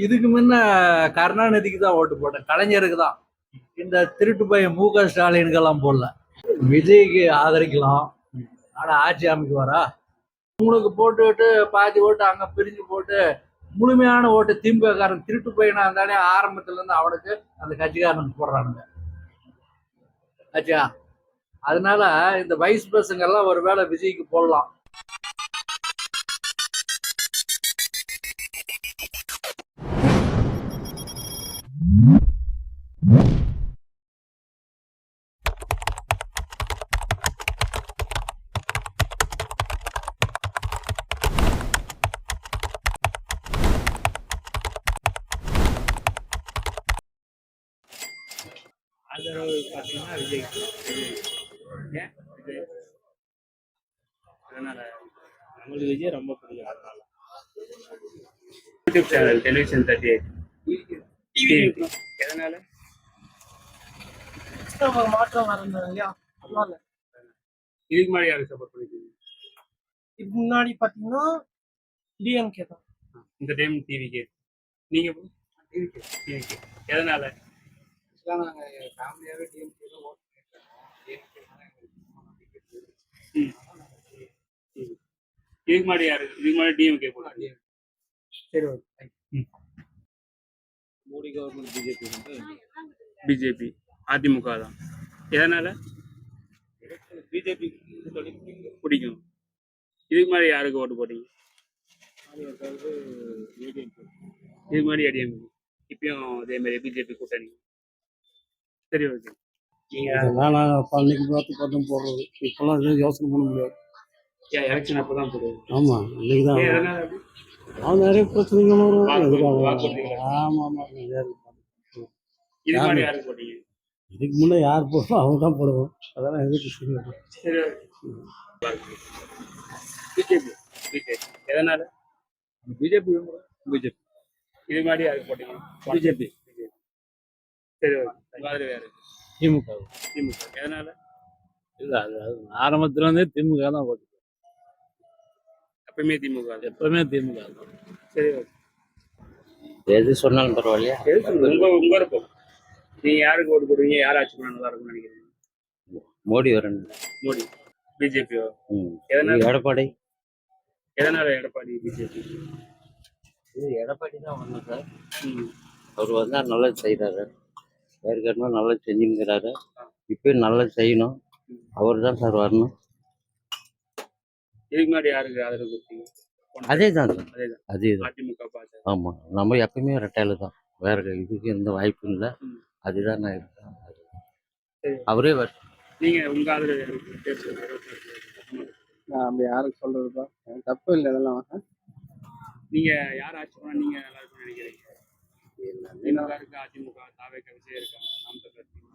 இதுக்கு முன்ன கருணாநிதிக்கு தான் ஓட்டு போட்டேன், கலைஞருக்கு தான். இந்த திருட்டு பையன் மு.க.ஸ்டாலினுக்கெல்லாம் போடல. விஜய்க்கு ஆதரிக்கலாம், ஆனா ஆட்சி அமைக்கு வரா. உங்களுக்கு போட்டுவிட்டு பாதி ஓட்டு அங்க பிரிஞ்சு போட்டு முழுமையான ஓட்டு திமுக காரன் திருட்டு பையனா இருந்தாலே ஆரம்பத்துல இருந்து அவனுக்கு அந்த கட்சிக்காரனுக்கு போடுறானுங்க ஆச்சா. அதனால இந்த வயசு பசங்க எல்லாம் ஒருவேளை விஜய்க்கு போடலாம். ஆதரவு பார்த்தீங்கன்னா விஜய். ஏன் விஜய்? அதனால நம்மளுக்கு விஜய் ரொம்ப பிடிக்கும். அதனால யூடியூப் சேனல் டெலிவிஷன் 38 எதனால மாற்றம் வரணும் இல்லையா, அதனால. இதுக்கு முன்னாடி யாருக்கு சப்போர்ட் பண்ணிருக்கீங்க? இதுக்கு முன்னாடி பார்த்தீங்கன்னா டிஎம்கே தான். இந்த டைம் டிவிக்கு. நீங்க டிவிக்கு எதனால? நாங்கள் ஃபேமிலியாகவே டிஎம்கே தான் ஓட்டு இதுக்கு முன்னாடி யாருக்கு? இதுக்கு முன்னாடி டிஎம்கே போடுறாங்க. சரி, okay. Modi government BJP BJP AIADMK தான். எதனால பிஜேபி பிடிக்கும்? இதுக்கு முன்னாடி யாருக்கு ஓட்டு போட்டீங்க? இதுக்கு முன்னாடி ஏடிஎம், இப்பயும் அதே மாதிரி பிஜேபி கூட்டணி. சரி, ஓகே. இதெல்லாம் நாங்கள் அன்னைக்கு பார்த்து போடுறது, இப்போல்லாம் எதுவும் யோசனை பண்ண முடியாது. எலெக்ஷன் அப்பதான் போடுவோம். ஆமாம், இன்னைக்கு தான் எதனால அப்படி? நிறைய பிரச்சனைகளும் வரும். வாக்குறுதிகள். ஆமாம் ஆமாம். இதுக்கு முன்னாடி யாருக்கு போட்டீங்க? இதுக்கு முன்னே யார் போடுறோம் அவங்க தான் போடுவோம். அதெல்லாம் எதுக்கு சொல்லுங்க. சரி, பிஜேபி. எதனால? பிஜேபி பிஜேபி இதுக்கு முன்னாடி யாருக்கு போட்டீங்க? பிஜேபி. சரி, ஓகே. மாதிரி யாரு? திமுக. திமுக. எதனால? இல்லை, அது ஆரம்பத்துல இருந்தே திமுக தான் ஓட்டு. எப்பயுமே திமுக. எப்பவுமே திமுக தான். சரி, ஓகே. எது சொன்னாலும் பரவாயில்லையா? உங்க இருக்கும். நீங்க யாருக்கு ஓட்டு போடுவீங்க? யார் ஆட்சி பண்ணா நல்லா இருக்கும்னு நினைக்கிறீங்க? மோடி வரணும். மோடி. பிஜேபியோ? எதனால? எடப்பாடி. எதனால எடப்பாடி பிஜேபி? இது எடப்பாடி தான் வரணும் சார். அவர் வந்தால் நல்லது செய்கிறாரு, ஏற்கனவே நல்லது செஞ்சுங்கிறாரு, இப்பயும் நல்லது செய்யணும். அவர் தான் சார் வரணும். இதுக்கு முன்னாடி யாருக்கு ஆதரவு கொடுத்தீங்க? அதே தான் சார், அதேதான். அதே தான். அதிமுக பாஜக. ஆமாம், நம்ம எப்பயுமே ரெட்டையில தான், வேற இதுக்கு எந்த வாய்ப்பும் இல்லை. அதுதான் நான் இருக்கேன். அவரே வரும். நீங்க உங்க ஆதரவு யாருக்கு? நான் அப்படி யாருக்கு சொல்றதுப்பா, தப்பு இல்லை இதெல்லாம். நீங்க யார் ஆட்சி பண்ணா நீங்க நல்லா இருக்கும்னு நினைக்கிறீங்க? திமுக இருக்கா, அதிமுக, தாவேக, விஜய் இருக்காங்க, நாம் தமிழர் இருக்கீங்க.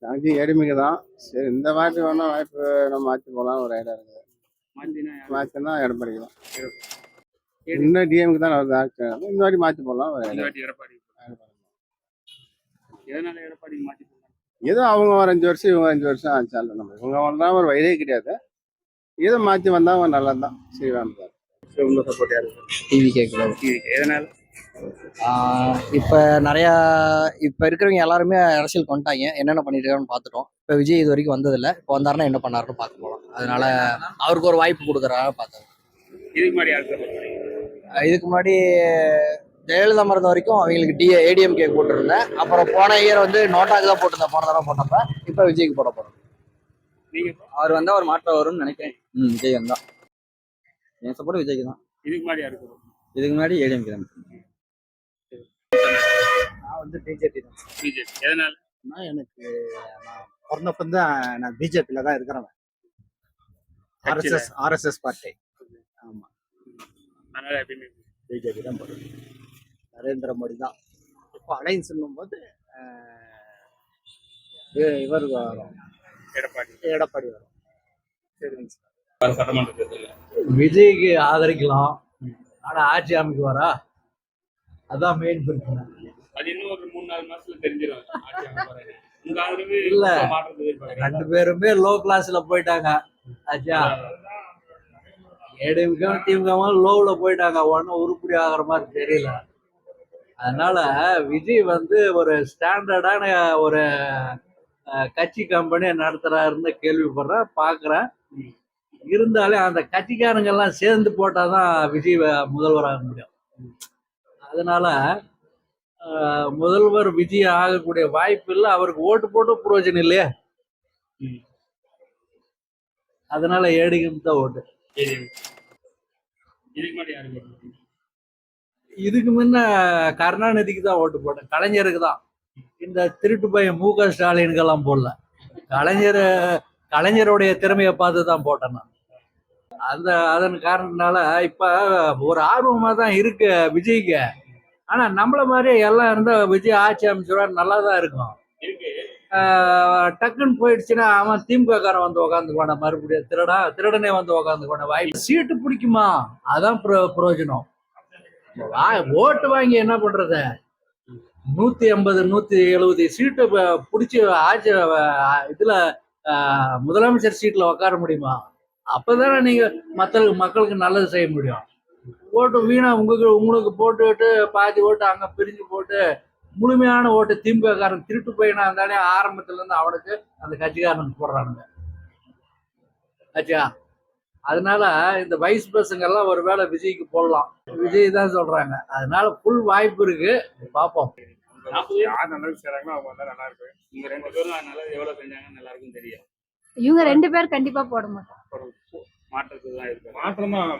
எனக்கு ஏடிமிக்கு தான். சரி, இந்த வாய்ப்பு வேணா வாய்ப்பு நம்ம மாற்றி போகலான்னு ஒரு ஐடியா இருக்குது. மாற்றினா எடப்பாடி தான். இன்னும் டிஎம்க்கு தான் வருது. இந்த வாட்டி மாற்றி போகலாம் ஒரு ஐடியா. எடப்பாடி. எதனால எடப்பாடி மாற்றி போகலாம்? ஏதோ அவங்க ஒரு 5 வருஷம் இவங்க 5 வருஷம் ஆச்சாலும் நம்ம இவங்க வந்தால் ஒரு வயதே கிடையாது. ஏதோ மாற்றி வந்தால் அவங்க நல்லா தான் செய்வாங்க சார். உங்க சப்போர்ட் யாருக்கு? டிவி கேட்கக்கூடாது. எதனால? இப்போ நிறையா இப்போ இருக்கிறவங்க எல்லாருமே அரசியல் கொண்டாங்க, என்னென்ன பண்ணிட்டு இருக்காருன்னு பார்த்துட்டோம். இப்போ விஜய் இது வரைக்கும் வந்ததில்லை, இப்போ வந்தாருன்னா என்ன பண்ணாருன்னு பார்க்க போகலாம். அதனால அவருக்கு ஒரு வாய்ப்பு கொடுக்குறாரு பார்த்தேன். இதுக்கு முன்னாடி யாருக்கு சப்போர்ட் பண்ணீங்க? இதுக்கு முன்னாடி ஜெயலலிதா மறந்த வரைக்கும் அவங்களுக்கு ஏடிஎம்கே போட்டுருந்தேன். அப்புறம் போன இயர் வந்து நோட்டாக்கு தான் போட்டிருந்தேன், போன தடவை போட்டப்ப. இப்போ விஜய்க்கு போட போகிறோம். நீங்க? அவர் வந்தால் ஒரு மாற்றம் வரும்னு நினைக்கிறேன். விஜய் வந்தா என் சப்போர்ட் விஜய்க்கு தான். இதுக்கு முன்னாடி யாருக்கு? இதுக்கு முன்னாடி ஏடிஎம்கே தான். நான் வந்து பிஜேபி தான். பிஜேபி. எதனால? எனக்கு நான் பிறந்தப்ப தான் நான் பிஜேபியில் தான் இருக்கிறேன். RSS party. ஆமாம், அதனால எப்பயுமே பிஜேபி தான் போடுறது. நரேந்திர மோடி தான். இப்போ அலைன்ஸ் போது இவர் வரும், எடப்பாடி வரும். சரிங்க சார். சட்டமன்ற தேர்தல் விஜய்க்கு ஆதரிக்கலாம், ஆனா ஆட்சி அமைக்கு வரா. அதான் மெயின் பிரச்சனை. அது இன்னும் ஒரு 3-4 மாசத்துல தெரிஞ்சிடும். உங்க ஆதரவு இல்ல, மாற்றத்தை எதிர்பார்க்கறீங்களா? 2 பேருமே லோ கிளாஸ்ல போயிட்டாங்க ஆச்சா. ஏடிஎம்கேவும் திமுகவும் லோவில் போயிட்டாங்க, ஒன்றும் உருப்படி ஆகிற மாதிரி தெரியல. அதனால விஜய் வந்து ஒரு ஸ்டாண்டர்டான ஒரு கட்சி கம்பெனியை நடத்துறாருன்னு கேள்விப்படுறேன், பார்க்குறேன். இருந்தாலும் அந்த கட்சிக்காரங்க எல்லாம் சேர்ந்து போட்டாதான் விஜய் முதல்வராக முடியும். அதனால முதல்வர் விஜய் ஆகக்கூடிய வாய்ப்பு இல்லை. அவருக்கு ஓட்டு போட்டு பிரயோஜனம் இல்லையா? அதனால ஏடிஎம் தான் ஓட்டு. இதுக்கு முன்னாடி யாருக்கு ஓட்டு போட்டீங்க? இதுக்கு முன்ன கருணாநிதிக்கு தான் ஓட்டு போட்டேன், கலைஞருக்கு தான். இந்த திருட்டு பையன் ஸ்டாலினுக்கெல்லாம் போடல. கலைஞருடைய திறமையை பார்த்து தான் போட்டேன் நான். அதன் காரணத்தினால இப்ப ஒரு ஆர்வமா தான் இருக்கு விஜய்க்கு. ஆனா நம்மள மாதிரியே எல்லாம் இருந்தா விஜய் ஆட்சி அமைச்சரா நல்லா தான் இருக்கும். டக்குன்னு போயிடுச்சுன்னா அவன் திமுக காரன் வந்து உக்காந்துக்குவான, மறுபடியும் திருடனே வந்து உக்காந்துக்குவான வாய்ப்பு. சீட்டு பிடிக்குமா, அதான் பிரயோஜனம். ஓட்டு வாங்கி என்ன பண்றது? 150 170 சீட்டு பிடிச்சி ஆட்சி இதுல முதலமைச்சர் சீட்ல உட்கார முடியுமா? அப்பதானே நீங்க மக்களுக்கு நல்லது செய்ய முடியும். ஓட்டு வீணா உங்களுக்கு போட்டுட்டு பாதி ஓட்டு அங்க பிரிஞ்சு போட்டு முழுமையான ஓட்டு திமுக காரன் திருட்டு பையனா இருந்தாலே ஆரம்பத்துல இருந்து அவனுக்கு அந்த கட்சிக்காரனுக்கு போடுறானுங்க ஆச்சா. அதனால இந்த வயசு பசங்க எல்லாம் ஒருவேளை விஜய்க்கு போடலாம், விஜய் தான் சொல்றாங்க. அதனால ஃபுல் வாய்ப்பு இருக்கு, பார்ப்போம். யார் நல்லது செய்யறாங்களோ அவங்க வந்தா நல்லா இருக்கு. நீங்க 2 பேரும் நல்லது எவ்வளவு செஞ்சாங்க நல்லா இருக்குன்னு தெரியும். இவங்க 2 பேர் கண்டிப்பா போட மாட்டாங்க. மாற்றத்துக்கு தான் இருக்கு. மாற்றம் தான்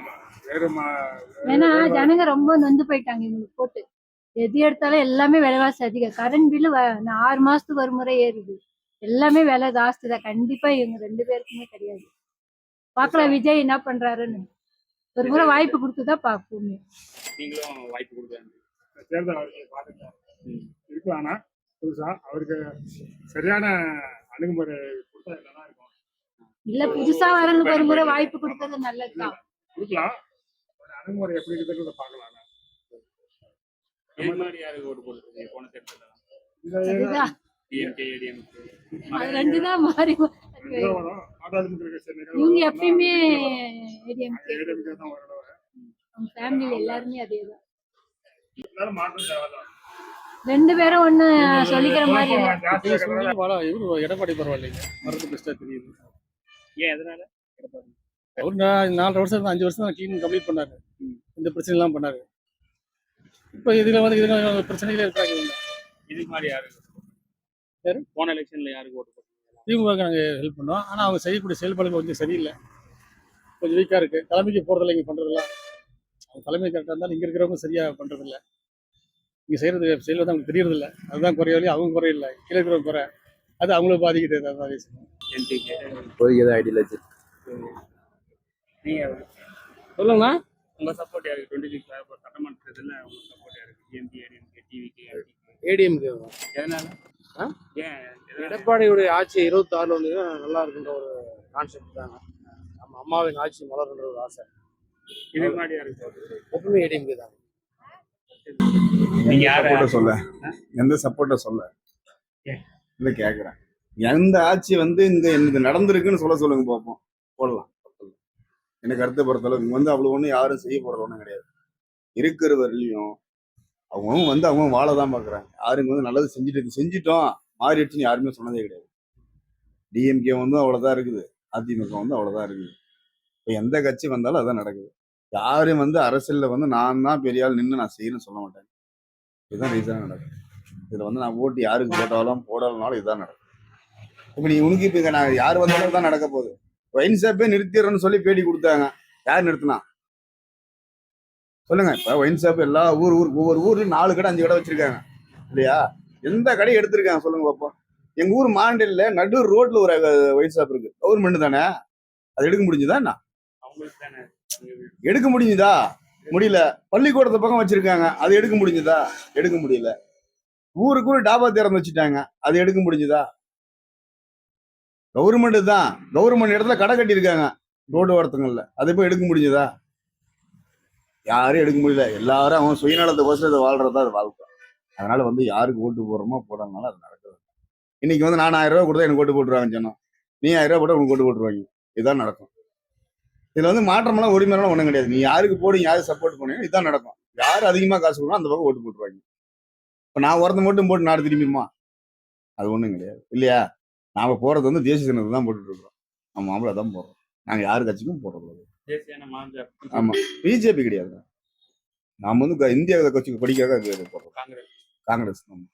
வேறு ஏன்னா ஜனங்க ரொம்ப நொந்து போயிட்டாங்க இவங்களுக்கு போட்டு. எது எடுத்தாலும் எல்லாமே விலைவாசி அதிகம். கரண்ட் பில்லு 6 மாசத்துக்கு ஒரு முறை ஏறுது. எல்லாமே விலை ஜாஸ்தி தான். கண்டிப்பா இவங்க 2 பேருக்குமே கிடையாது. பார்க்கலாம் விஜய் என்ன பண்றாருன்னு. ஒரு முறை வாய்ப்பு கொடுத்துதான் பார்ப்போம். நீங்களும் வாய்ப்பு கொடுக்குறாங்க. தேர்தல் அவருக்கு பார்த்துட்டேன் இருக்கலாம். ஆனா புதுசா அவருக்கு சரியான அணுகுமுறை கொடுத்தா நல்லா இருக்கும். இல்ல புதுசா வரவங்களுக்கு ஒரு முறை வாய்ப்பு கொடுத்தது நல்லதுதான். கொடுக்கலாம். அணுகுமுறை எப்படி இருக்குன்றத பார்க்கலாம். முன்னாடி யாருக்கு ஓட்டு போட்டுருக்கீங்க போன தேர்தல்? அதுதான் டிஎம்கே ஏடிஎம்கே அது 2 தான் மாறி இவங்க எப்பயுமே ஏடிஎம்கே தான் வரணும். அவங்க ஃபேமிலியில எல்லாருமே அதேதான். மாற்றம் தேவைதான். 2 பேரும் ஒண்ணு சொல்லிக்கிற மாதிரி இல்ல. இவரு எடப்பாடி பரவாயில்லைங்க, மருந்து பெஸ்டா தெரியுது. ஏன் எதனால? அவரு 4 வருஷம் 5 வருஷம் தான் கிளீன் கம்ப்ளீட் பண்ணாரு, இந்த பிரச்சனை எல்லாம் பண்ணாரு. இப்போ இதுல பிரச்சனைகளே இருக்காங்க. இதுக்கு மாதிரி யாருக்கு போன எலெக்ஷன்ல யாருக்கு ஓட்டு போட்டீங்க? திமுக நாங்கள் ஹெல்ப் பண்ணோம். ஆனால் அவங்க செய்யக்கூடிய செயல்பாடுகள் கொஞ்சம் சரியில்லை, கொஞ்சம் வீக்காக இருக்கு. தலைமைக்கு போறதில்ல, இங்கே பண்றதில்ல. அவங்க தலைமை கரெக்டாக இருந்தாலும் இங்கே இருக்கிறவங்க சரியா பண்றதில்ல. இங்கே செய்யறது செயல்படுத்த அவங்களுக்கு தெரியறதில்ல. அதுதான் குறையாலே, அவங்க குறையில்லை, கீழே இருக்கிறவங்க குறை. அது அவங்களுக்கு பாதிக்கிட்டு நீங்க சொல்லுங்கண்ணா. உங்க சப்போர்ட் யாருக்கு? 26 சட்டமன்ற தேர்தலில் உங்க சப்போர்ட் யாருக்கு? DMK ADMK TVK ADMK. எதனால? ஏன் எடப்பாடியுடைய ஆட்சி 26 வந்து நல்லா இருக்குன்ற ஒரு கான்செப்ட் தாங்க. நம்ம அம்மாவின் ஆட்சி மலர்ன்ற ஒரு ஆசை. இதுக்கு முன்னாடி யாருக்கு? எப்பவுமே ஏடிஎம்கே தான். நீங்க யாரை சொல்ல எந்த சப்போர்ட்டை சொல்ல இல்லை கேட்குறேன். எந்த ஆட்சி வந்து இந்த எனக்கு நடந்திருக்குன்னு சொல்லுங்க பார்ப்போம், போடலாம். எனக்கு கருத்தை பொறுத்தளவு இங்கே வந்து அவ்வளோ ஒன்றும் யாரும் செய்ய போகிறது ஒன்றும் கிடையாது. இருக்கிற வரலையும் அவங்க வந்து அவங்க வாழ தான் பார்க்குறாங்க. யாருங்க வந்து நல்லது செஞ்சுட்டோம் மாறிடுச்சுன்னு யாருமே சொன்னதே கிடையாது. டிஎம்கே வந்து அவ்வளோதான் இருக்குது, அதிமுக வந்து அவ்வளோதான் இருக்குது. இப்போ எந்த கட்சி வந்தாலும் அதான் நடக்குது. யாரும் வந்து அரசியலில் வந்து நான் தான் பெரிய ஆள் நின்று நான் செய்யணும்னு சொல்ல மாட்டேன். இதுதான் ரீசனாக நடக்குது. இதில் வந்து நான் ஓட்டு யாருக்கு போடாலும் இதுதான் நடக்கும். இப்போ நீ உனக்கு இப்போ நான் யார் வந்தாலும் தான் நடக்க போகுது. ஒயின் ஷாப்பே நிறுத்திடுறேன்னு சொல்லி பேட்டி கொடுத்தாங்க. யார் நிறுத்தினா சொல்லுங்க? இப்போ ஒயின் ஷாப் எல்லா ஒவ்வொரு ஊர்லையும் 4 கடை 5 கடை வச்சிருக்காங்க இல்லையா? எந்த கடையை எடுத்திருக்காங்க சொல்லுங்க பார்ப்போம். எங்க ஊர் மாண்டல்ல நடு ரோட்ல ஒரு ஒயின் ஷாப் இருக்கு. கவர்மெண்ட் தானே, அது எடுக்க முடிஞ்சுதா? என்ன எடுக்க முடிஞ்சுதா? முடியல. பள்ளிக்கூடத்து பக்கம் வச்சிருக்காங்க, அது எடுக்க முடிஞ்சுதா? எடுக்க முடியல. ஊருக்கு ஒரு டாபா திறந்து வச்சுட்டாங்க, அது எடுக்க முடிஞ்சுதா? கவர்மெண்ட் தான், கவர்மெண்ட் இடத்துல கடை கட்டியிருக்காங்க ரோடு ஓரத்துங்கள்ல, அதை போய் எடுக்க முடிஞ்சுதா? யாரும் எடுக்க முடியல. எல்லாரும் அவன் சுயநலத்துக்கோசம் இதை வாழ்றதா அது வாழ்க்கை. அதனால வந்து யாருக்கு ஓட்டு போடுறோமோ போடறதுனால அது நடக்குது. இன்னைக்கு வந்து நான் 1000 ரூபா கொடுத்தா எனக்கு ஓட்டு போட்டுருவாங்க சொன்னோம், நீ 1000 ரூபா போட்டா உனக்கு ஓட்டு போட்டுருவாங்க. இதுதான் நடக்கும். இதுல வந்து மாற்றமெல்லாம் உரிமையெல்லாம் ஒன்றும் கிடையாது. நீ யாருக்கு போடுங்க, யாருக்கு சப்போர்ட் பண்ணுங்க, இதுதான் நடக்கும். யார் அதிகமா காசு கொடுக்கணும் அந்த பக்கம் ஓட்டு போட்டுருவாங்க. இப்போ நான் ஒருத்த மட்டும் போட்டு நாடு திரும்பிடுமா? அது ஒன்றும் கிடையாது இல்லையா? நாம போறது வந்து தேசிய சின்னத்தை தான் போட்டுட்டு இருக்கிறோம். நம்ம மாப்பிள்ள தான் போடுறோம். நாங்க யாரு கட்சிக்கும் போடுறது. ஆமா, பிஜேபி கிடையாது. நாம வந்து இந்தியா கட்சிக்கு படிக்காத போடுறோம். காங்கிரஸ். ஆமா.